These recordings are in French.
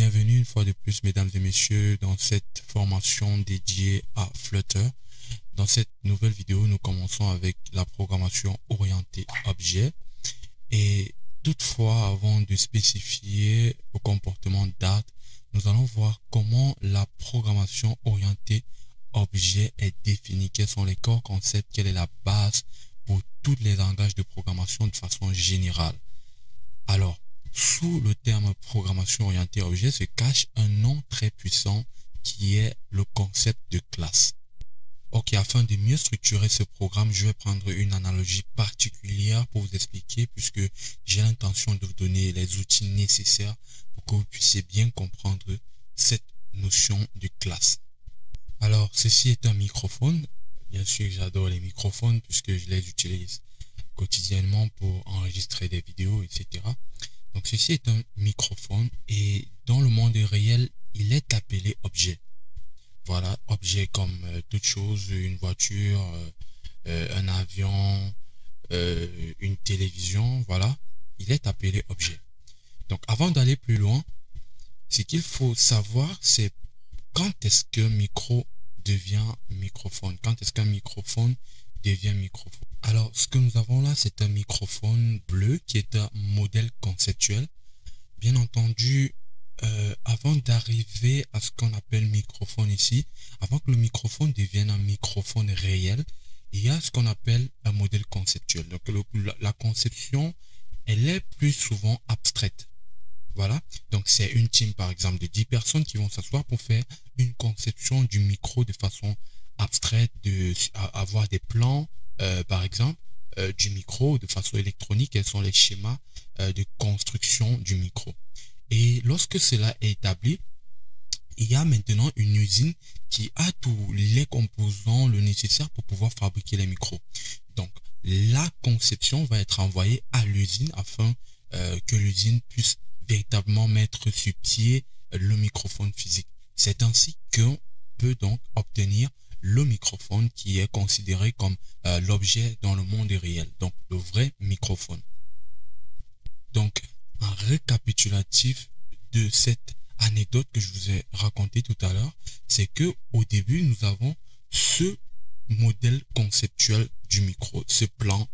Bienvenue une fois de plus, mesdames et messieurs, dans cette formation dédiée à Flutter. Dans cette nouvelle vidéo, nous commençons avec la programmation orientée objet. Et toutefois, avant de spécifier le comportement date, nous allons voir comment la programmation orientée objet est définie, quels sont les corps concepts, quelle est la base pour tous les langages de programmation de façon générale. Alors, sous le terme programmation orientée objet se cache un nom très puissant qui est le concept de classe. Ok, afin de mieux structurer ce programme, je vais prendre une analogie particulière pour vous expliquer puisque j'ai l'intention de vous donner les outils nécessaires pour que vous puissiez bien comprendre cette notion de classe. Alors, ceci est un microphone. Bien sûr, j'adore les microphones puisque je les utilise quotidiennement pour enregistrer des vidéos, etc. Donc, ceci est un microphone et dans le monde réel, il est appelé objet. Voilà, objet comme toute chose, une voiture, un avion, une télévision, voilà, il est appelé objet. Donc, avant d'aller plus loin, ce qu'il faut savoir, c'est quand est-ce qu'un micro devient microphone, quand est-ce qu'un microphone devient microphone. Alors, ce que nous avons là, c'est un microphone bleu qui est un modèle conceptuel. Bien entendu, avant d'arriver à ce qu'on appelle microphone ici, avant que le microphone devienne un microphone réel, il y a ce qu'on appelle un modèle conceptuel. Donc, la conception, elle est plus souvent abstraite. Voilà, donc c'est une team par exemple de 10 personnes qui vont s'asseoir pour faire une conception du micro de façon abstraite, avoir des plans par exemple du micro de façon électronique, quels sont les schémas de construction du micro. Et lorsque cela est établi, il y a maintenant une usine qui a tous les composants, le nécessaire pour pouvoir fabriquer les micros. Donc la conception va être envoyée à l'usine afin que l'usine puisse véritablement mettre sur pied le microphone physique. C'est ainsi qu'on peut donc obtenir le microphone qui est considéré comme l'objet dans le monde réel, donc le vrai microphone. Donc, un récapitulatif de cette anecdote que je vous ai racontée tout à l'heure, c'est que au début, nous avons ce modèle conceptuel du micro, ce plan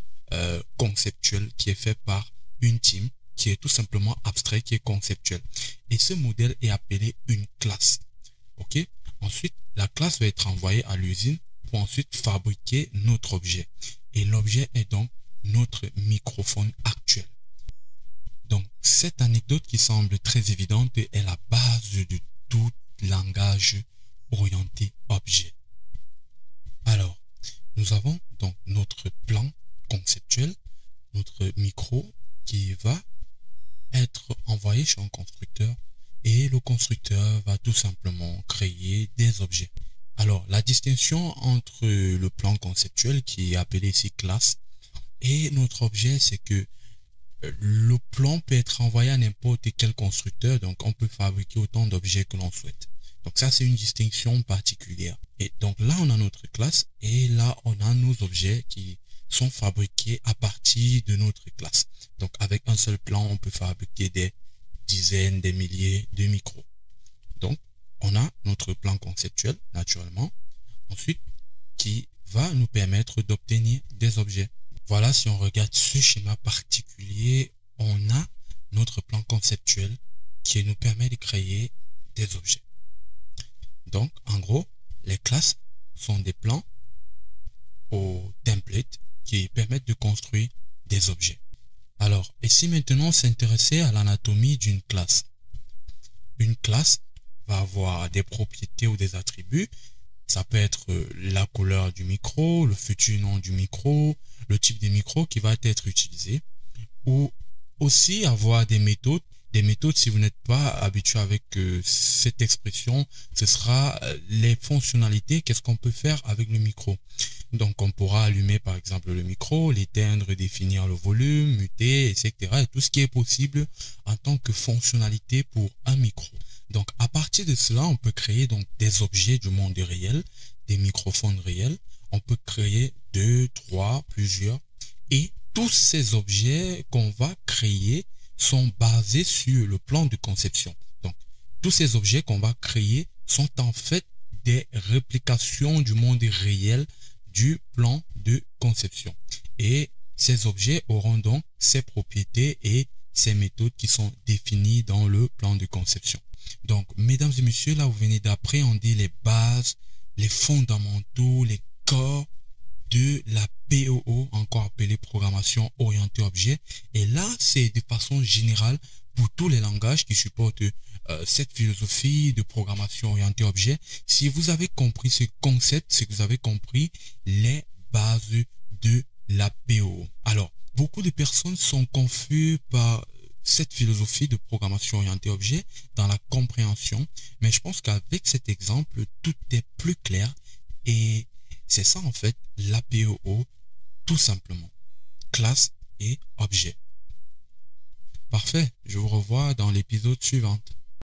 conceptuel qui est fait par une team, qui est tout simplement abstrait, qui est conceptuel. Et ce modèle est appelé une classe. Ok. Ensuite, la classe va être envoyée à l'usine pour ensuite fabriquer notre objet. Et l'objet est donc notre microphone actuel. Donc, cette anecdote qui semble très évidente est la base de tout langage orienté objet. Alors, nous avons donc notre plan conceptuel, notre micro qui va être envoyé chez un constructeur et le constructeur va tout simplement créer des objets. Alors, la distinction entre le plan conceptuel qui est appelé ici classe et notre objet, c'est que le plan peut être envoyé à n'importe quel constructeur, donc on peut fabriquer autant d'objets que l'on souhaite. Donc ça, c'est une distinction particulière. Et donc là, on a notre classe et là, on a nos objets qui sont fabriqués à partir de notre classe. Donc avec un seul plan, on peut fabriquer des dizaines, des milliers de micros. Donc on a notre plan conceptuel naturellement, ensuite qui va nous permettre d'obtenir des objets. Voilà, si on regarde ce schéma particulier, on a notre plan conceptuel qui nous permet de créer des objets. Donc en gros, les classes sont des plans au template qui permettent de construire des objets. Alors, et si maintenant on s'intéressait à l'anatomie d'une classe? Une classe va avoir des propriétés ou des attributs. Ça peut être la couleur du micro, le futur nom du micro, le type de micro qui va être utilisé. Ou aussi avoir des méthodes. Des méthodes, si vous n'êtes pas habitué avec cette expression, ce sera les fonctionnalités, qu'est-ce qu'on peut faire avec le micro. Donc, on pourra allumer par exemple le micro, l'éteindre, définir le volume, muter, etc. Et tout ce qui est possible en tant que fonctionnalité pour un micro. Donc, à partir de cela, on peut créer donc des objets du monde réel, des microphones réels. On peut créer 2, 3, plusieurs. Et tous ces objets qu'on va créer sont basés sur le plan de conception. Donc, tous ces objets qu'on va créer sont en fait des réplications du monde réel du plan de conception. Et ces objets auront donc ces propriétés et ces méthodes qui sont définies dans le plan de conception. Donc, mesdames et messieurs, là, vous venez d'appréhender les bases, les fondamentaux, les corps de la POO, encore appelée programmation orientée objet. Et là, c'est de façon générale pour tous les langages qui supportent cette philosophie de programmation orientée objet. Si vous avez compris ce concept, c'est que vous avez compris les bases de la POO. Alors, beaucoup de personnes sont confuses par cette philosophie de programmation orientée objet dans la compréhension, mais je pense qu'avec cet exemple, tout est plus clair et c'est ça en fait la POO, tout simplement. Classe et objet. Parfait, je vous revois dans l'épisode suivant.